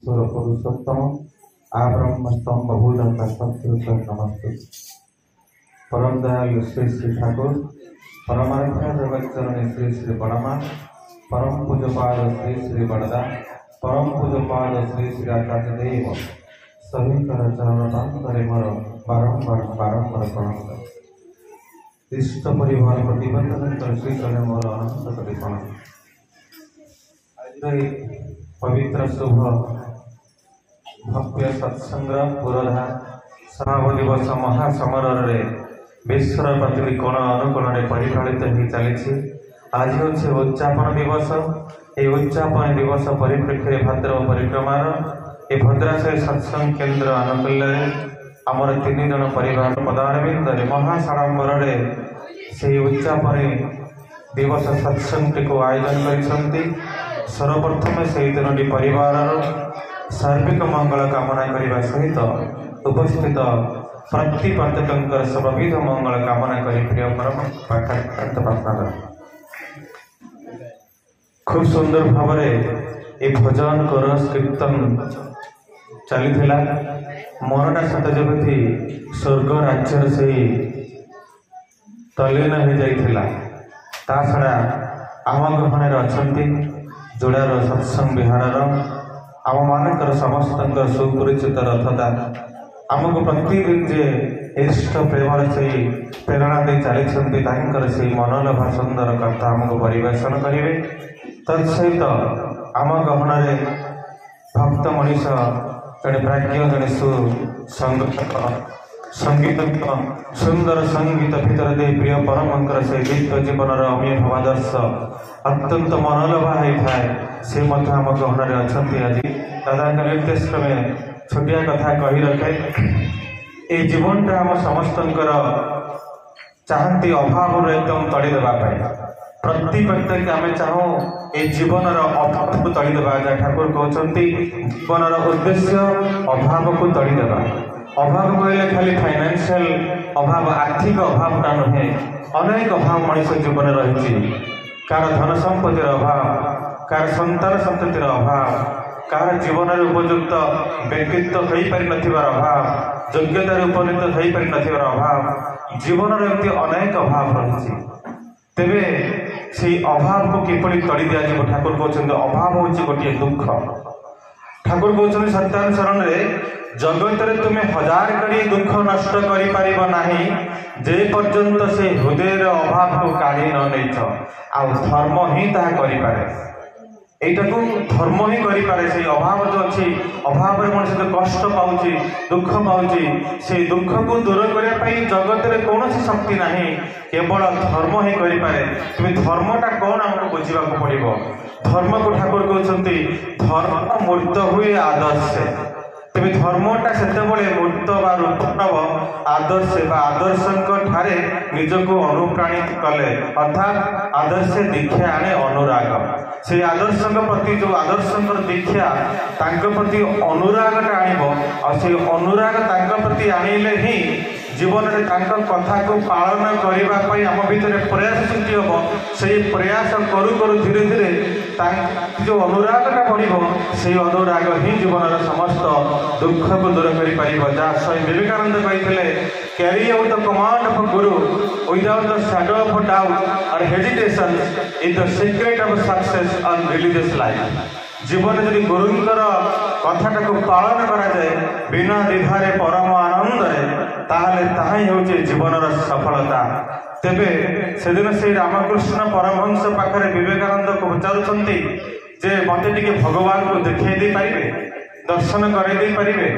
पुरुषोत्तम आब्रह्मस्तंभ भूधता सत्युत नमस्ते। परम दयालु श्री श्री ठाकुर परमात्मा जगच्चरणी श्री श्री बड़मा परम पूजपाद श्री श्री बड़दा परम पूजपाद श्री श्री आचार्य देव सभी कर चरण मोर बारंबार बारंबार प्रणाम इष्ट परिवार प्रतिबंधन श्री चरण मोर अनंत करी प्रणाम। पवित्र शुभ भव्य सत्संग पुरोधा समाव दिवस महासमर विश्वर प्रति कोण अनुकोण परिचालित हो चली। आज हूँ उद्यापन दिवस। ये उद्यापन दिवस परिप्रेक्षी भाद्रव परिक्रमार ये भद्राशय सत्संग केन्द्र आनुकूल्य आमर 3 जन परिवार पदारविंद महासाड़ंबर से उद्यापन दिवस सत्संग को आयोजन कर सर्वप्रथम से दिन परिवार सार्विक मंगल कामना करने सहित उपस्थित प्रतिपादक सर्वविध मंगल कामना कर प्रिय प्रार्थना कर खूब सुंदर भाव ये भजन करस कीर्तन चली मनटा सत जमी स्वर्ग राज्य से तलीन हो जाता छड़ा आम गहण अच्छा जोड़ार सत्संग विहार आम मानकर समस्त सुपरिचित रथदा आमको प्रतिदिन जे इष्ट प्रेमर से प्रेरणा दे चली से मनोलोभा सुंदर कथा आमको परिवेशन करेंगे। तत्सहित आम गहन भक्त मनीष जड़े प्राज्ञ जड़े सुसंगीत सुंदर संगीत भितर दे प्रिय परमंकर से दिव्य जीवन अमीय भावादर्श अत्यंत मनोलोभा होता है से आम गहन अच्छा। आज दादा निर्देश क्रमे छोटिया कथा कही रखे ये जीवन आम समस्त चाहती अभाव एकदम तली देवाई प्रति प्रत्येक आम चाहूँ ये जीवन अभाव को तली देवा ठाकुर कहते जीवन उद्देश्य अभाव को तली देवा। अभाव कहले खाली फाइनेंशियल अभाव आर्थिक अभावटा नुहे अनेक अभाव मनुष्य जीवन रही कार धन संपत्तिर अभाव कार संतान संततिर अभाव कार जीवन उपयुक्त व्यक्तित्व हो पारि नथिबार अभाव योग्यतार उपनीत हो पारि नथिबार अभाव जीवन एमती अनेक अभाव रही तेबे से अभाव को किपरि तड़ी दिया ठाकुर कहते अभाव हूँ गोटे दुख। ठाकुर कहते सत्यान शरण जगत रे तुम्हें 1000 करी दुख नष्ट करि परिबो नाही जे पर्यंत से हृदय अभाव को काढ़ी न नैछ आ धर्म ही ताहा करि पारे एटा को धर्म ही करि पारे। से अभाव जो अच्छी अभाव रे मनुष्य कष्ट पाउची दुख पाउची से दुख को दूर करिया पई जगत रे कोनोसी शक्ति नाही केवल धर्म ही करि पारे। तुम्हें धर्मटा कोन हमको बुझिबा को पड़िबो। धर्म को ठाकुर कहते धर्म मूर्त हुए आदर्श तेज धर्मटा से मूर्त बा रूप नव आदर्श आदर्श ठारे निजको अनुप्राणित कले अर्थात आदर्श दीक्षा आने अनुराग से आदर्श प्रति जो आदर्श दीक्षा प्रति अनुरागटा आने अनुराग प्रति आनिले ही जीवन में कथा को पालन करने आम भीतर प्रयास सृष्टि हम से प्रयास करू करू धीरे धीरे जो अनुरागटा बढ़ से अनुराग ही जीवन समस्त दुख को दूर कर जहाँ स्वयं विवेकानंद कहते carry out the command of guru without the shadow of doubt और hesitation is the secret of success on religious life. जीवन जदि गुरुंकर कथाटा को पालन करा जाए बिना द्विधारे परम आनंद ताहले ताही होचे जीवन सफलता। तेबे सेदिन से रामकृष्ण परमहंस पाखरे विवेकानंद को पचारुछंती जे मते टिके भगवान को देखै दे पारिबे दर्शन करे दे पारिबे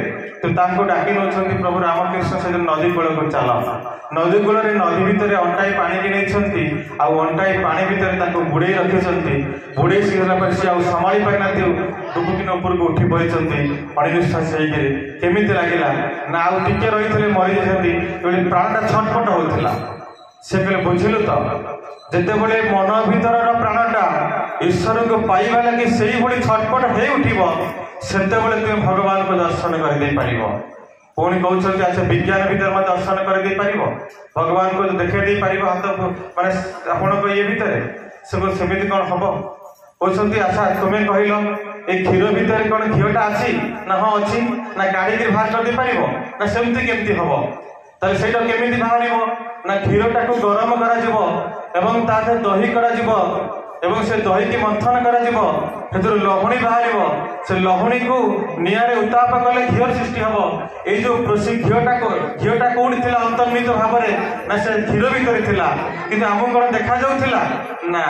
तो तांको डाकी नौछंती प्रभु रामकृष्ण से नदी कूल को चल नदी कूल नदी भितर अंटाई पानी की नहीं अंटाई पानी भितर बुड़े रखी बुड़े सीगला पर सी संभाली पारि ना डुबुकिन ऊपर को उठी पड़ते अनिश्वास केमी लगे ना आउ टिके रही मरी जाती प्राणटा छटपट होता से कहे बुझिलु तो जिते बड़े मन भीतर प्राणटा ईश्वर को पाइबा लगी से छटपट हो उठिब सेते बड़े तुम भगवान को दर्शन कर पार पुणी कहते अच्छा विज्ञान भीतर दर्शन कर भगवान को देखे हाथ माने आपण ये भितर सेमती कौन हम कहते अच्छा तुम्हें कहल ए क्षीर भितर कौन घीटा अच्छी ना हाँ अच्छी ना काढ़ी बाहर कर दे पारिबो ना सेमती केमती हबो ताले सेटा केमिति बाहरिबो ना क्षीरटा को गरम करा जिवो एवं ताथे दही करा जिवो एवं से दही की मंथन करा जिवो हेतु लहुणी बाहरिबो से लहुणी को निआरे उताप कले घीर सृष्टि हबो ए जो घीटा कोड थिला अंतर्निहित भाबरे ना से क्षीर भितर थिला किंतु हमु कोन देखा जाउथिला ना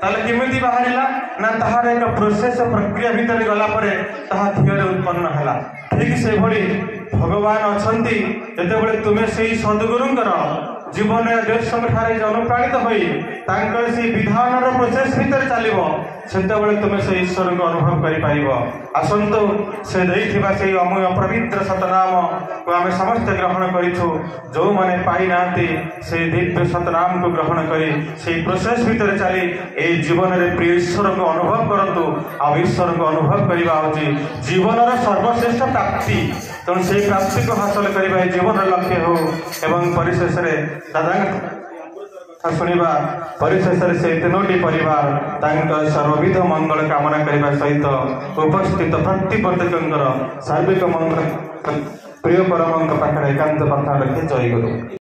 ताले केमिति बाहरिला ना ताहार एक प्रोसेस प्रक्रिया भितर गला परे ताहा घीर उत्पन्न हला ठीक से भली भगवान अछंती जेतेबेले तुमे सेही सद्गुरुंकर जीवन देश ठारे अनुप्राणित होई तांकर से विधानर प्रोसेस भीतर चलिबो सेतेबेले तुमे से ईश्वर को अनुभव करि पाइबो आसंतो से देइथिबा से अमूल्य पवित्र सतनाम को आमे समस्त ग्रहण करिछु जो माने पाई नांती से दिव्य सतनाम को ग्रहण करी से प्रोसेस भीतर चली ए जीवन रे प्रिय ईश्वर को अनुभव करंतु आ ईश्वर को अनुभव करिबा होची जीवनर सर्वश्रेष्ठ प्राप्ति तेणु से प्राप्ति को हासिल करवा जीवन लक्ष्य हो एवं परिशेष दादा शुणा परिशेष से तीनोटी परिवार सर्वविध मंगल कामना करने सहित उपस्थित प्रत्येक सार्विक मंगल प्रिय परम पाखे एकांत प्रार्थना रखे जय गुरु।